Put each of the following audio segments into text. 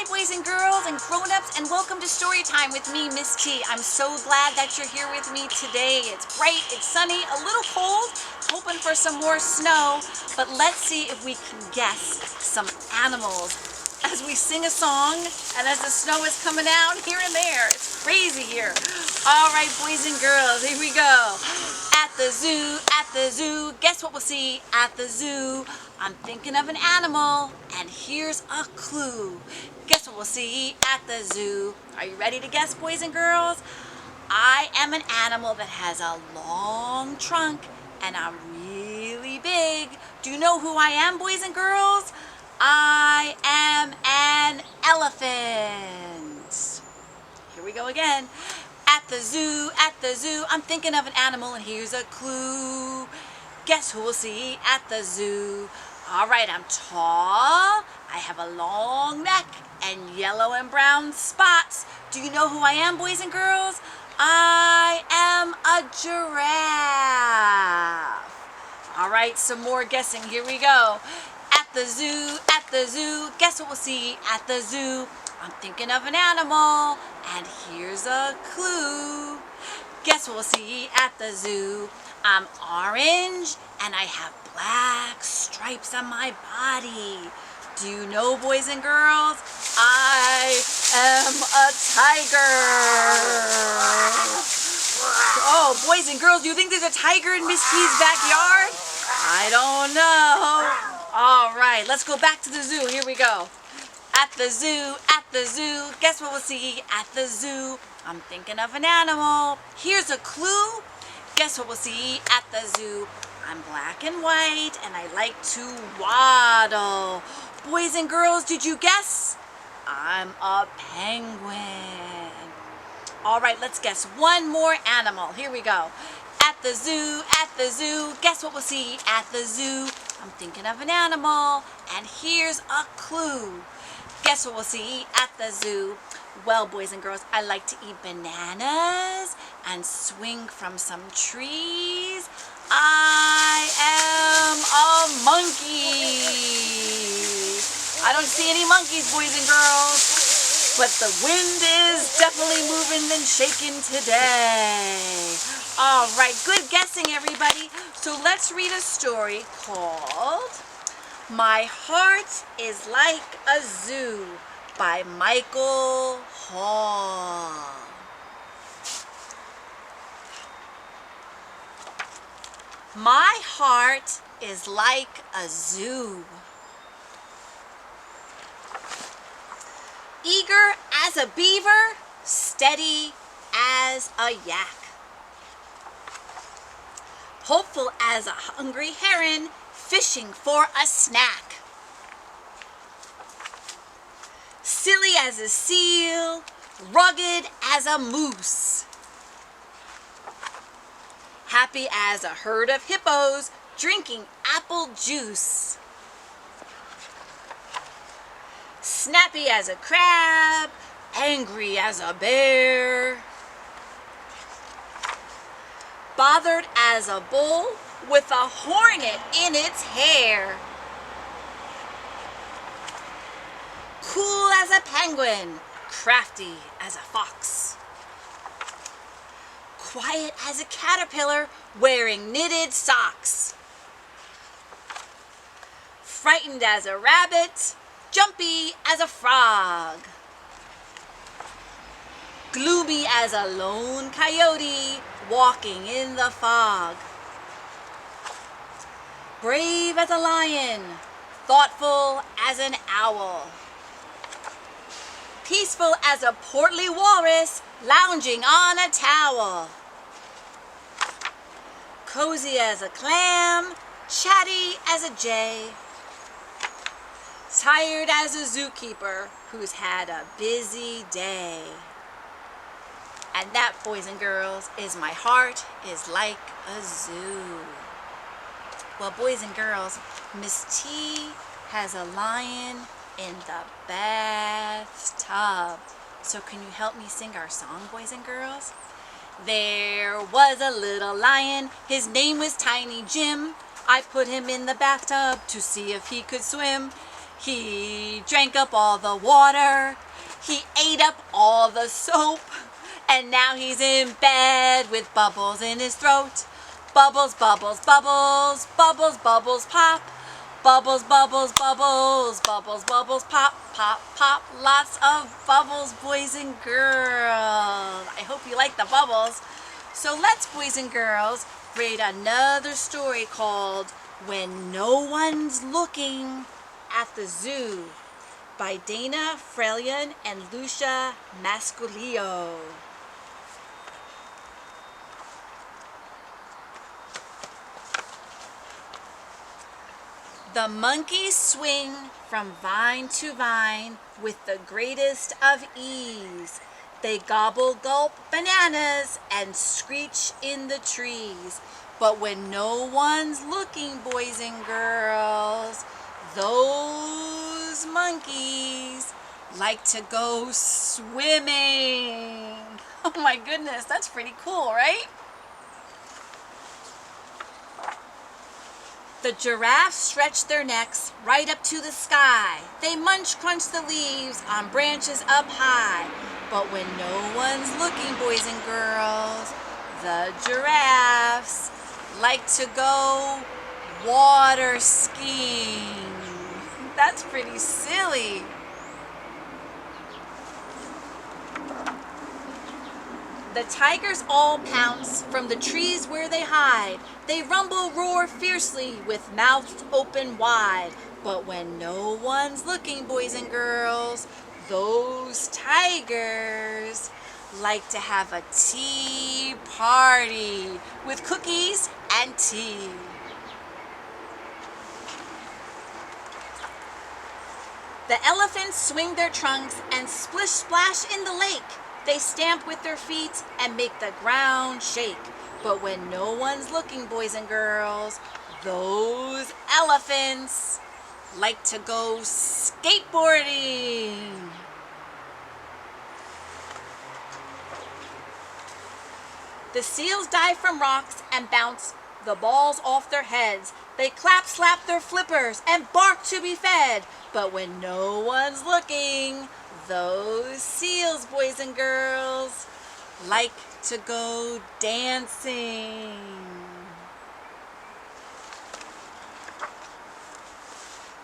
boys and girls and grown-ups, and welcome to Storytime with me, Miss T. I'm so glad that you're here with me today. It's bright, it's sunny, a little cold, hoping for some more snow, but let's see if we can guess some animals as we sing a song and as the snow is coming out here and there. It's crazy here. All right, boys and girls, here we go. At the zoo, guess what we'll see at the zoo? I'm thinking of an animal, and here's a clue. Guess what we'll see at the zoo? Are you ready to guess, boys and girls? I am an animal that has a long trunk, and I'm really big. Do you know who I am, boys and girls? I am an elephant. Here we go again. At the zoo, I'm thinking of an animal, and here's a clue. Guess who we'll see at the zoo? All right, I'm tall, I have a long neck, and yellow and brown spots. Do you know who I am, boys and girls? I am a giraffe. All right, some more guessing. Here we go. At the zoo, guess what we'll see at the zoo? I'm thinking of an animal, and here's a clue. Guess what we'll see at the zoo? I'm orange, and I have black stripes on my body. Do you know, boys and girls? I am a tiger. Oh, boys and girls, do you think there's a tiger in Miss T's backyard? I don't know. All right, let's go back to the zoo. Here we go. At the zoo, guess what we'll see at the zoo? I'm thinking of an animal. Here's a clue. Guess what we'll see at the zoo? I'm black and white, and I like to waddle. Boys and girls, did you guess? I'm a penguin. All right, let's guess one more animal. Here we go. At the zoo, guess what we'll see at the zoo? I'm thinking of an animal, and here's a clue. Guess what we'll see at the zoo? Well, boys and girls, I like to eat bananas and swing from some trees. I am a monkey. I don't see any monkeys, boys and girls, but the wind is definitely moving and shaking today. All right, good guessing, everybody. So let's read a story called My Heart is Like a Zoo by Michael Hall. My heart is like a zoo, eager as a beaver, steady as a yak, hopeful as a hungry heron, fishing for a snack, silly as a seal, rugged as a moose, happy as a herd of hippos, drinking apple juice, snappy as a crab, angry as a bear, bothered as a bull with a hornet in its hair, cool as a penguin, crafty as a fox, quiet as a caterpillar wearing knitted socks, frightened as a rabbit, jumpy as a frog, gloomy as a lone coyote walking in the fog, brave as a lion, thoughtful as an owl, peaceful as a portly walrus lounging on a towel, cozy as a clam, chatty as a jay, tired as a zookeeper who's had a busy day. And that, boys and girls, is My Heart is Like a Zoo. Well, boys and girls, Miss T has a lion in the bathtub. So can you help me sing our song, boys and girls? There was a little lion, his name was Tiny Jim. I put him in the bathtub to see if he could swim. He drank up all the water. He ate up all the soap. And now he's in bed with bubbles in his throat. Bubbles, bubbles, bubbles, bubbles, bubbles, pop. Bubbles, bubbles, bubbles, bubbles, bubbles, pop, pop, pop. Lots of bubbles, boys and girls. I hope you like the bubbles. So let's, boys and girls, read another story called When No One's Looking at the Zoo by Dana Frelian and Lucia Masculio. The monkeys swing from vine to vine with the greatest of ease. They gobble gulp bananas and screech in the trees. But when no one's looking, boys and girls, those monkeys like to go swimming. Oh my goodness, that's pretty cool, right? The giraffes stretch their necks right up to the sky. They crunch the leaves on branches up high. But when no one's looking, boys and girls, the giraffes like to go water skiing. That's pretty silly. The tigers all pounce from the trees where they hide. They rumble, roar fiercely with mouths open wide. But when no one's looking, boys and girls, those tigers like to have a tea party with cookies and tea. The elephants swing their trunks and splish splash in the lake. They stamp with their feet and make the ground shake. But when no one's looking, boys and girls, those elephants like to go skateboarding. The seals dive from rocks and bounce the balls off their heads. They clap, slap their flippers and bark to be fed. But when no one's looking, those seals, boys and girls, like to go dancing.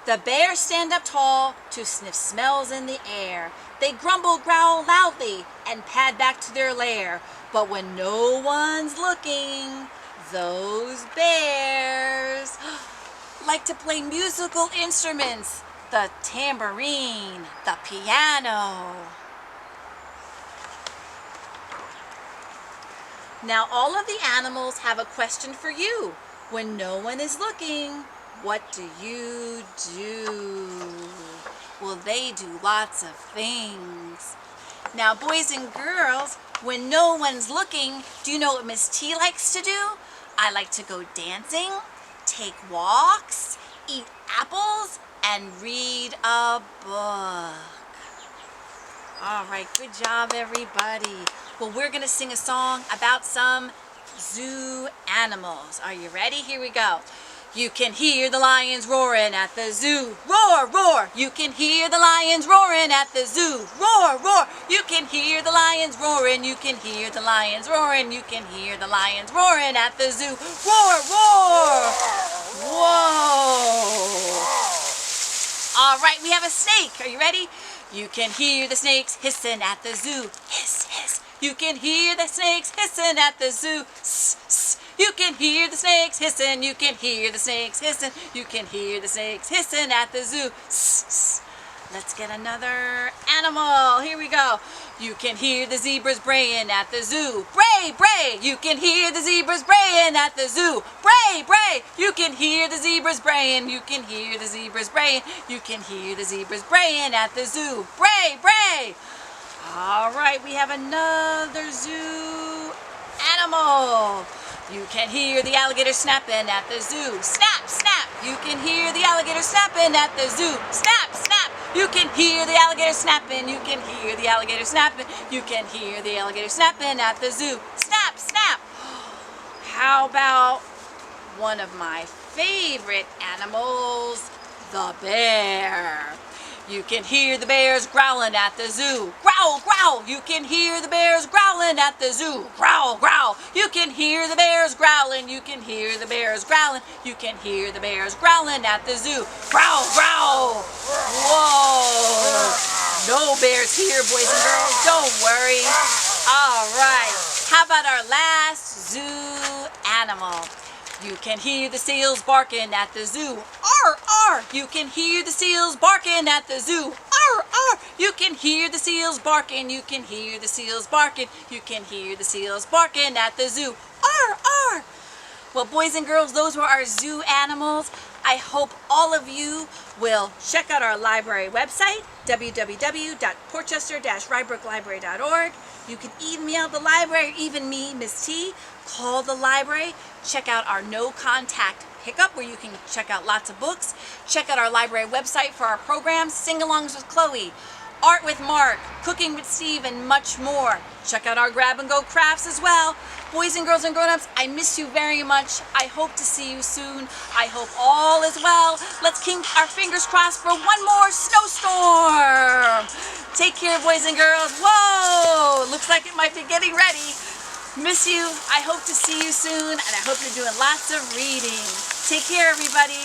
The bears stand up tall to sniff smells in the air. They grumble, growl loudly, and pad back to their lair. But when no one's looking, those bears like to play musical instruments. The tambourine, the piano. Now all of the animals have a question for you. When no one is looking, what do you do? Well, they do lots of things. Now, boys and girls, when no one's looking, do you know what Miss T likes to do? I like to go dancing, take walks, eat apples, and read a book. All right, good job, everybody. Well, we're going to sing a song about some zoo animals. Are you ready? Here we go. You can hear the lions roaring at the zoo. Roar, roar. You can hear the lions roaring at the zoo. Roar, roar. You can hear the lions roaring. You can hear the lions roaring. You can hear the lions roaring at the zoo. Roar, roar. Whoa. All right, we have a snake. Are you ready? You can hear the snakes hissing at the zoo. Hiss, hiss. You can hear the snakes hissing at the zoo. Hiss, hiss. You can hear the snakes hissing. You can hear the snakes hissing. You can hear the snakes hissing at the zoo. Hiss, hiss. Let's get another animal. Here we go. You can hear the zebras braying at the zoo. Bray, bray. You can hear the zebras braying at the zoo. Bray, bray. You can hear the zebras braying. You can hear the zebras braying. You can hear the zebras braying at the zoo. Bray, bray. All right, we have another zoo animal. You can hear the alligator snapping at the zoo. Snap, snap. You can hear the alligator snapping at the zoo. Snap, snap. You can hear the alligator snapping. You can hear the alligator snapping. You can hear the alligator snapping at the zoo. Snap, snap. How about one of my favorite animals, the bear. You can hear the bears growling at the zoo. Growl, growl. You can hear the bears growling at the zoo. Growl, growl. You can hear the bears growling. You can hear the bears growling. You can hear the bears growling at the zoo. Growl, growl. Whoa. No bears here, boys and girls. Don't worry. All right. How about our last zoo animal? You can hear the seals barking at the zoo. Arr, arr! You can hear the seals barking at the zoo. Arr, arr! You can hear the seals barking. You can hear the seals barking. You can hear the seals barking at the zoo. Arr, arr! Well, boys and girls, those were our zoo animals. I hope all of you will check out our library website, www.portchester-ryebrooklibrary.org. You can email the library, even me, Miss T. Call the library. Check out our no contact pickup where you can check out lots of books. Check out our library website for our programs, Sing-alongs with Chloe, Art with Mark, Cooking with Steve, and much more. Check out our grab and go crafts as well. Boys and girls and grown-ups, I miss you very much. I hope to see you soon. I hope all is well. Let's keep our fingers crossed for one more snowstorm. Take care, boys and girls. Whoa, looks like it might be getting ready. Miss you. I hope to see you soon, and I hope you're doing lots of reading. Take care, everybody.